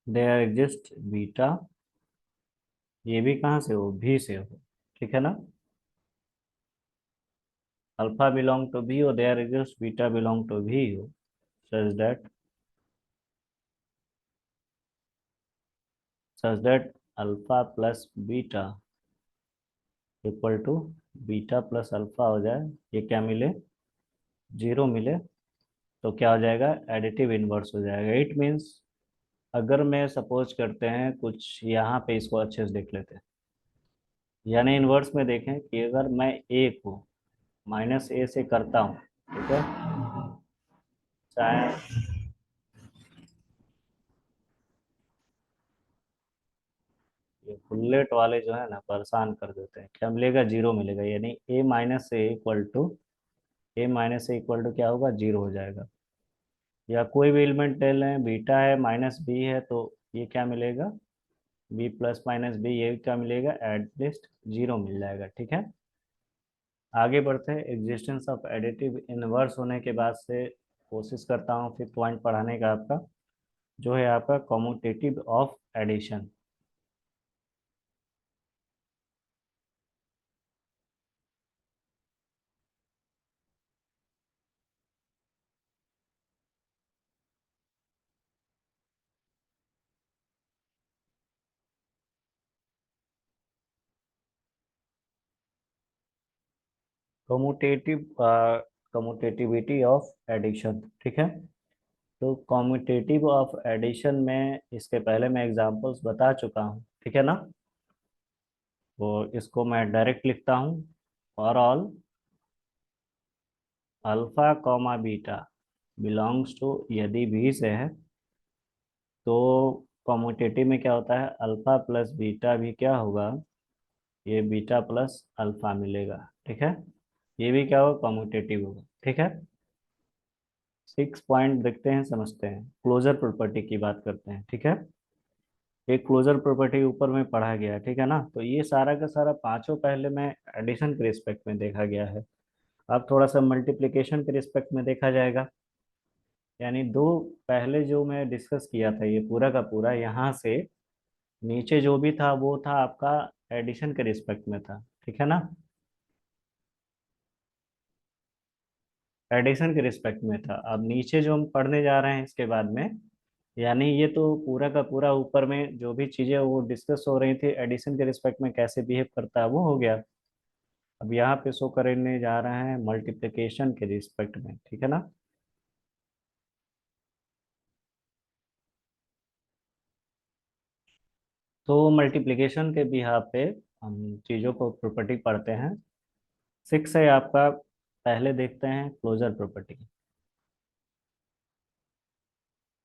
there exist beta, ये भी कहाँ से हो, भी से हो, ठीक है ना। अल्फा बिलोंग टू भी हो, there exist beta belong to V हो, such that alpha plus beta equal to beta plus alpha हो जाए, ये क्या मिले, जीरो मिले। तो क्या हो जाएगा, एडिटिव इनवर्स हो जाएगा। इट मीन्स अगर मैं सपोज करते हैं कुछ यहाँ पे, इसको अच्छे से देख लेते हैं, यानी इनवर्स में देखें कि अगर मैं ए को माइनस ए से करता हूँ, ठीक है, चाहे ये बुलेट वाले जो है ना परेशान कर देते हैं। क्या मिलेगा? जीरो मिलेगा, यानी ए माइनस ए इक्वल टू क्या होगा? जीरो हो जाएगा। या कोई भी एलिमेंट ले लें, बीटा है माइनस बी है, तो ये क्या मिलेगा? बी प्लस माइनस बी, ये क्या मिलेगा? एटलीस्ट जीरो मिल जाएगा। ठीक है, आगे बढ़ते हैं। एग्जिस्टेंस ऑफ एडिटिव इनवर्स होने के बाद से कोशिश करता हूँ फिर पॉइंट पढ़ाने का आपका, जो है आपका commutative of addition. Commutative commutativity of addition, ठीक है। तो कॉम्यूटेटिव ऑफ एडिशन में इसके पहले मैं एग्जांपल्स बता चुका हूँ, ठीक है ना। तो इसको मैं डायरेक्ट लिखता हूँ। For all alpha comma beta belongs to, यदि भी से है तो कॉम्यूटेटिव में क्या होता है? अल्फा प्लस बीटा भी क्या होगा? ये बीटा प्लस अल्फा मिलेगा, ठीक है। ये भी क्या होगा? कॉम्यूटेटिव होगा, ठीक है। 6 पॉइंट देखते हैं, समझते हैं। क्लोजर प्रॉपर्टी की बात करते हैं, ठीक है। एक क्लोजर प्रॉपर्टी ऊपर में पढ़ा गया है, ठीक है ना। तो ये सारा का सारा पांचों पहले में एडिशन के रिस्पेक्ट में देखा गया है। अब थोड़ा सा मल्टीप्लिकेशन के रिस्पेक्ट में देखा जाएगा। यानी दो पहले जो मैं डिस्कस किया था, ये पूरा का पूरा यहाँ से नीचे जो भी था वो था आपका एडिशन के रिस्पेक्ट में था, ठीक है ना। एडिशन के रिस्पेक्ट में था। अब नीचे जो हम पढ़ने जा रहे हैं इसके बाद में, यानी ये तो पूरा का पूरा ऊपर में जो भी चीजें वो डिस्कस हो रही थी एडिशन के रिस्पेक्ट में कैसे बिहेव करता है वो हो गया। अब यहाँ पे शो करने जा रहे हैं मल्टीप्लिकेशन के रिस्पेक्ट में, ठीक है ना। तो मल्टीप्लिकेशन के बिहाफ पे हम चीजों को प्रॉपर्टी पढ़ते हैं। 6 है आपका, पहले देखते हैं क्लोजर प्रॉपर्टी।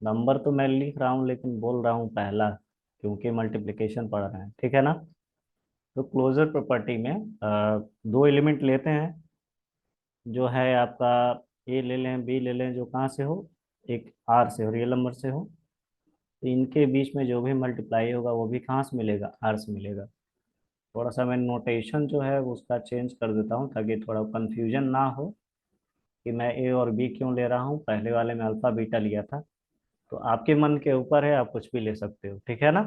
नंबर तो मैं लिख रहा हूँ लेकिन बोल रहा हूँ पहला, क्योंकि मल्टीप्लिकेशन पढ़ रहे हैं, ठीक है ना। तो क्लोजर प्रॉपर्टी में दो एलिमेंट लेते हैं, जो है आपका ए ले लें, बी ले लें, जो कहाँ से हो? एक आर से हो, रियल नंबर से हो। तो इनके बीच में जो भी मल्टीप्लाई होगा वो भी कहाँ से मिलेगा? आर से मिलेगा। थोड़ा सा मैं नोटेशन जो है उसका चेंज कर देता हूँ ताकि थोड़ा कंफ्यूजन ना हो कि मैं ए और बी क्यों ले रहा हूँ। पहले वाले में अल्फा बीटा लिया था। तो आपके मन के ऊपर है, आप कुछ भी ले सकते हो, ठीक है ना।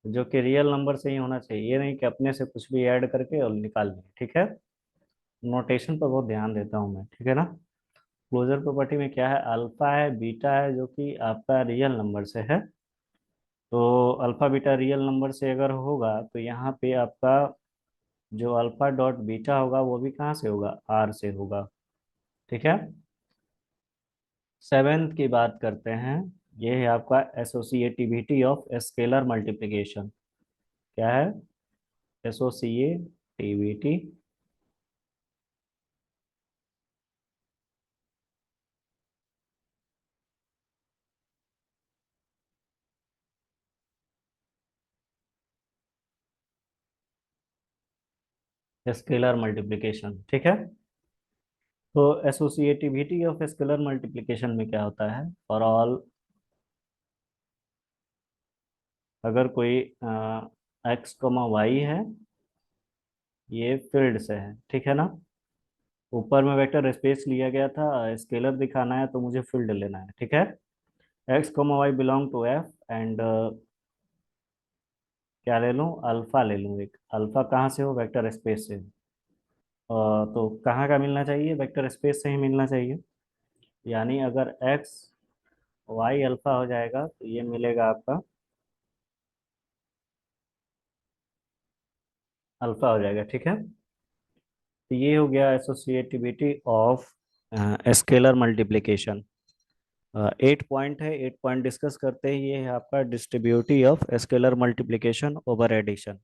जो कि रियल नंबर से ही होना चाहिए, ये नहीं कि अपने से कुछ भी ऐड करके और निकाल लें, ठीक है। नोटेशन पर बहुत ध्यान देता हूँ मैं, ठीक है ना। क्लोजर प्रॉपर्टी में क्या है? अल्फा है, बीटा है, जो कि आपका रियल नंबर से है। तो अल्फा बीटा रियल नंबर से अगर होगा तो यहाँ पे आपका जो अल्फा डॉट बीटा होगा वो भी कहाँ से होगा? आर से होगा, ठीक है। सेवेंथ की बात करते हैं। ये है आपका एसोसिएटिविटी ऑफ स्केलर मल्टीप्लिकेशन। क्या है? एसोसिएटिविटी स्केलर मल्टीप्लिकेशन, ठीक है। तो एसोसिएटिविटी ऑफ स्केलर मल्टीप्लिकेशन में क्या होता है? फॉर ऑल अगर कोई एक्स कमा वाई है, ये फील्ड से है, ठीक है ना। ऊपर में वेक्टर स्पेस लिया गया था, स्केलर दिखाना है तो मुझे फील्ड लेना है, ठीक है। X comma Y belong to F and क्या ले लूँ? अल्फा ले लूँ। एक अल्फा कहाँ से हो? वेक्टर स्पेस से। तो कहाँ का मिलना चाहिए? वेक्टर स्पेस से ही मिलना चाहिए। यानी अगर एक्स वाई अल्फा हो जाएगा तो ये मिलेगा आपका अल्फा हो जाएगा, ठीक है। तो ये हो गया associativity of scalar multiplication. 8 point है, 8 पॉइंट डिस्कस करते हैं। ये है आपका distributive of scalar multiplication over addition.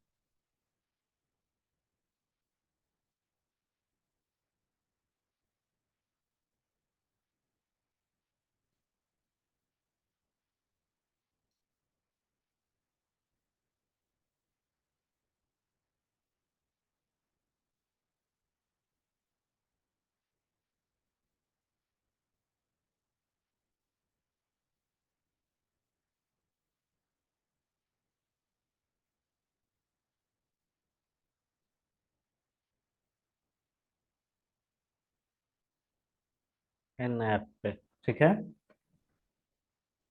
In F पे। ठीक है,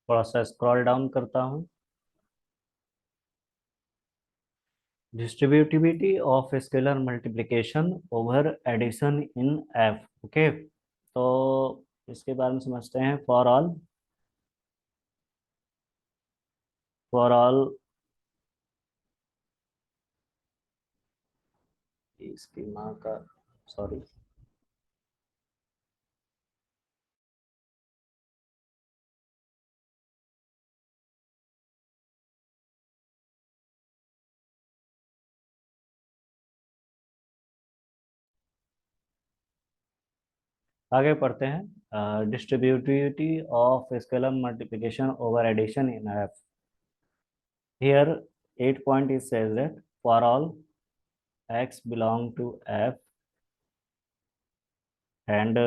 थोड़ा सा स्क्रॉल डाउन करता हूँ। Distributivity of scalar multiplication over addition in F. Okay, तो इसके बारे में समझते हैं। फॉर ऑल इसकी माँ का, सॉरी, आगे पढ़ते हैं। Distributivity of scalar multiplication over addition in F. Here, 8 point is says that for all x belong to f and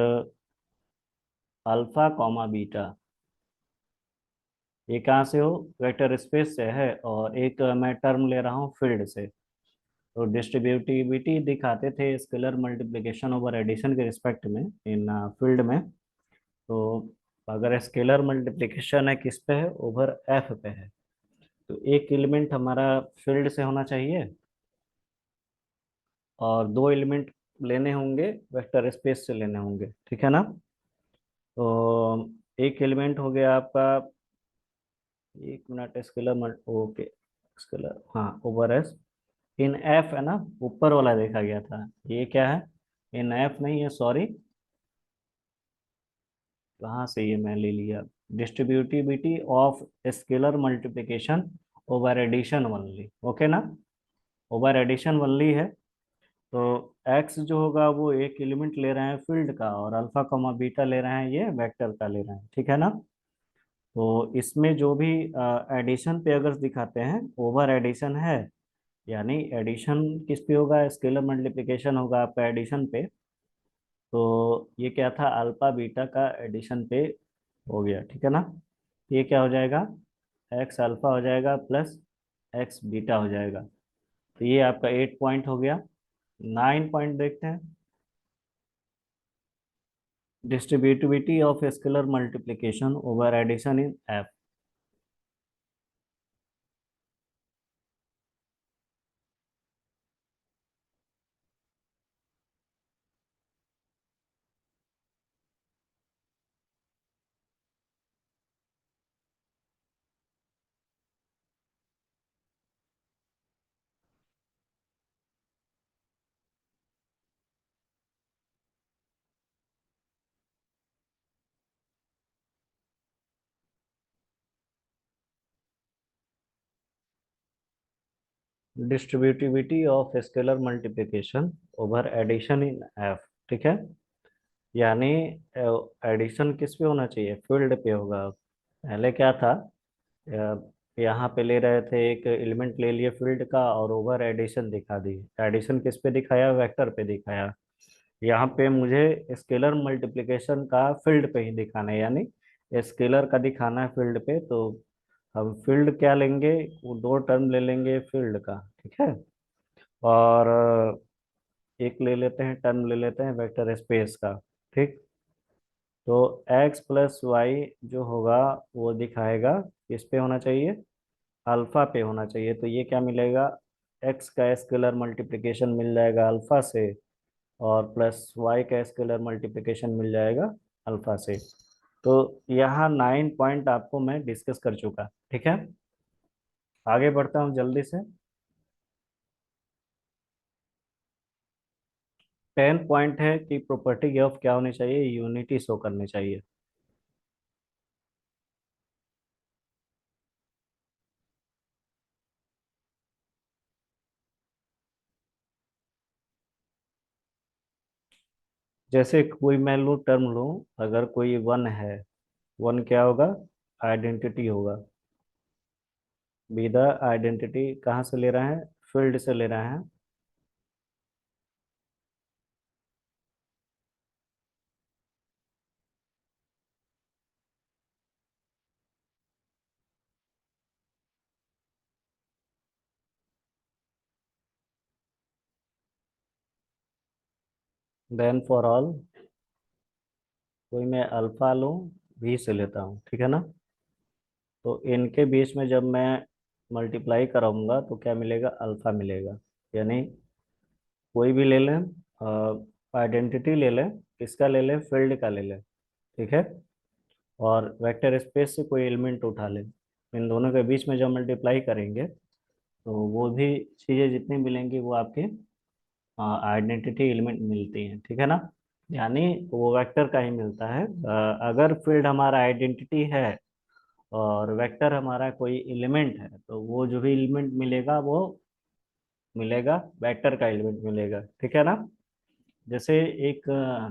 alpha comma beta, ये कहाँ से हो, वेक्टर स्पेस से है, और एक मैं टर्म ले रहा हूँ फील्ड से। तो डिस्ट्रीब्यूटिविटी दिखाते थे स्केलर मल्टीप्लिकेशन ओवर एडिशन के रिस्पेक्ट में इन फील्ड में। तो अगर स्केलर मल्टीप्लिकेशन है किस पे है, ओवर एफ पे है, तो एक एलिमेंट हमारा फील्ड से होना चाहिए और दो एलिमेंट लेने होंगे वेक्टर स्पेस से लेने होंगे। ठीक है ना। तो एक एलिमेंट हो गया आपका, एक मिनट, स्केलर मल्ट ओके, स्केलर हाँ ओवर एस इन एफ है ना, ऊपर वाला देखा गया था, ये क्या है, इन एफ नहीं है, सॉरी, कहाँ से ये मैं ले लिया। Distributivity of scalar multiplication over addition only, okay ना, ओवर एडिशन वनली है। तो एक्स जो होगा वो एक एलिमेंट ले रहे हैं फील्ड का, और अल्फा कॉमा बीटा ले रहे हैं ये वेक्टर का ले रहे हैं। ठीक है ना। तो इसमें जो भी एडिशन पे अगर दिखाते हैं, ओवर एडिशन है, यानी एडिशन किस पे होगा, स्केलर मल्टीप्लिकेशन होगा आपका एडिशन पे। तो ये क्या था, अल्फा बीटा का एडिशन पे हो गया। ठीक है ना। ये क्या हो जाएगा, एक्स अल्फा हो जाएगा प्लस एक्स बीटा हो जाएगा। तो ये आपका 8 पॉइंट हो गया। 9 पॉइंट देखते हैं। Distributivity of scalar multiplication over addition in F. Distributivity of scalar multiplication over addition in F. ठीक है, यानी एडिशन किस पे होना चाहिए, फील्ड पे होगा। पहले क्या था, यहाँ पे ले रहे थे एक एलिमेंट ले लिए फील्ड का और ओवर एडिशन दिखा दी। एडिशन किस पे दिखाया, वेक्टर पे दिखाया। यहाँ पे मुझे स्केलर मल्टीप्लिकेशन का फील्ड पे ही दिखाना है, यानी स्केलर का दिखाना है फील्ड पे। तो हम फील्ड क्या लेंगे, वो दो टर्म ले लेंगे फील्ड का। ठीक है, और एक ले लेते हैं, टर्म ले लेते हैं वेक्टर स्पेस का। ठीक, तो x प्लस वाई जो होगा वो दिखाएगा किस पे होना चाहिए, अल्फा पे होना चाहिए। तो ये क्या मिलेगा, x का स्केलर मल्टीप्लिकेशन मिल जाएगा अल्फा से, और प्लस y का स्केलर मल्टीप्लिकेशन मिल जाएगा अल्फा से। तो यहाँ 9 पॉइंट आपको मैं डिस्कस कर चुका। ठीक है, आगे बढ़ता हूँ जल्दी से। 10 पॉइंट है कि प्रॉपर्टी ऑफ क्या होनी चाहिए, यूनिटी शो करनी चाहिए। जैसे कोई मैं लूँ टर्म लूँ, अगर कोई वन है, वन क्या होगा, आइडेंटिटी होगा। बी द आइडेंटिटी कहाँ से ले रहे हैं, फील्ड से ले रहे हैं। देन फॉर ऑल कोई मैं अल्फा लूँ, बी से लेता हूँ, ठीक है ना। तो इनके बीच में जब मैं मल्टीप्लाई कराऊंगा तो क्या मिलेगा, अल्फा मिलेगा। यानी कोई भी ले लें, आइडेंटिटी ले लें, किसका ले लें, फील्ड का ले लें, ठीक है। और वेक्टर स्पेस से कोई एलिमेंट उठा लें, इन दोनों के बीच में जब मल्टीप्लाई करेंगे तो वो भी चीज़ें जितनी मिलेंगी वो आपके आइडेंटिटी एलिमेंट मिलती हैं, ठीक है ना। यानी वो वेक्टर का ही मिलता है। अगर फील्ड हमारा आइडेंटिटी है और वेक्टर हमारा कोई एलिमेंट है तो वो जो भी एलिमेंट मिलेगा वो मिलेगा, वेक्टर का एलिमेंट मिलेगा, ठीक है ना। जैसे एक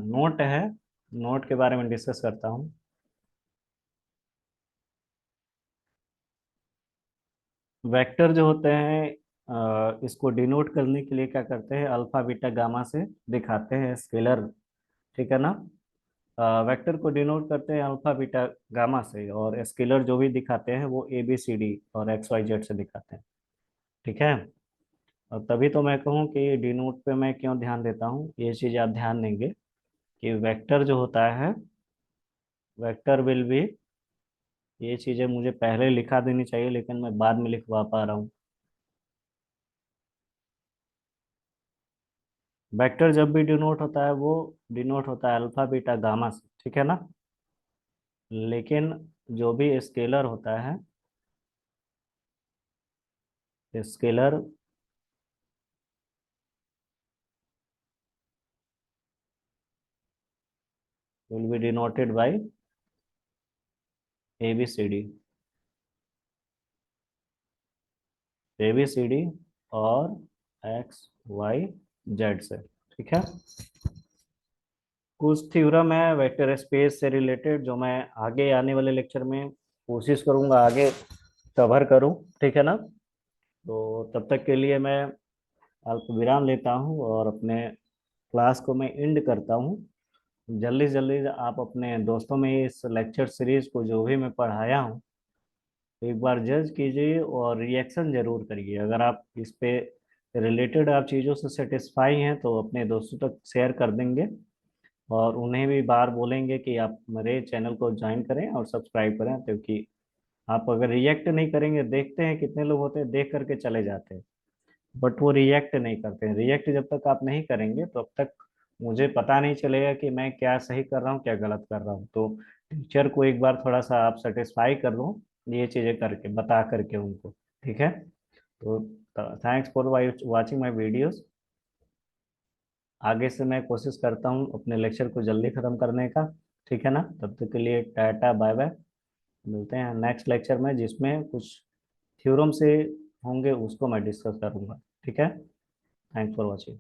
नोट है, नोट के बारे में डिस्कस करता हूँ। वेक्टर जो होते हैं इसको डिनोट करने के लिए क्या करते हैं, अल्फा बीटा गामा से दिखाते हैं, स्केलर, ठीक है ना। वेक्टर को डिनोट करते हैं अल्फा बीटा गामा से, और स्केलर जो भी दिखाते हैं वो ए बी सी डी और एक्स वाई जेड से दिखाते हैं, ठीक है। और तभी तो मैं कहूँ कि डिनोट पे मैं क्यों ध्यान देता हूँ, ये चीज़ आप ध्यान देंगे कि वेक्टर जो होता है, वेक्टर विल बी, ये चीज़ें मुझे पहले लिखा देनी चाहिए लेकिन मैं बाद में लिखवा पा रहा हूँ। वेक्टर जब भी डिनोट होता है वो डिनोट होता है अल्फा बीटा गामा से, ठीक है ना। लेकिन जो भी स्केलर होता है, scalar will be denoted by A B C D, A B C D और एक्स वाई जेड से, ठीक है। कुछ थ्योरम है वेक्टर स्पेस से रिलेटेड जो मैं आगे आने वाले लेक्चर में कोशिश करूंगा आगे कवर करूं, ठीक है ना। तो तब तक के लिए मैं अल्प विराम लेता हूं और अपने क्लास को मैं एंड करता हूं। जल्दी से जल्दी आप अपने दोस्तों में इस लेक्चर सीरीज को जो भी मैं पढ़ाया हूं एक बार जज कीजिए और रिएक्शन जरूर करिए। अगर आप इस पे रिलेटेड आप चीज़ों से सेटिस्फाई हैं तो अपने दोस्तों तक शेयर कर देंगे और उन्हें भी बार बोलेंगे कि आप मेरे चैनल को ज्वाइन करें और सब्सक्राइब करें, क्योंकि आप अगर रिएक्ट नहीं करेंगे, देखते हैं कितने लोग होते हैं देख करके चले जाते हैं बट वो रिएक्ट नहीं करते हैं। रिएक्ट जब तक आप नहीं करेंगे तब तक मुझे पता नहीं चलेगा कि मैं क्या सही कर रहा हूँ क्या गलत कर रहा हूँ। तो टीचर को एक बार थोड़ा सा आप सेटिस्फाई कर लो ये चीज़ें करके, बता करके उनको, ठीक है। तो thanks for watching my videos. आगे से मैं कोशिश करता हूँ अपने लेक्चर को जल्दी ख़त्म करने का, ठीक है ना। तब तक के लिए टाटा बाय बाय। मिलते हैं नेक्स्ट लेक्चर में जिसमें कुछ थ्योरम से होंगे उसको मैं डिस्कस करूँगा, ठीक है। Thanks for watching.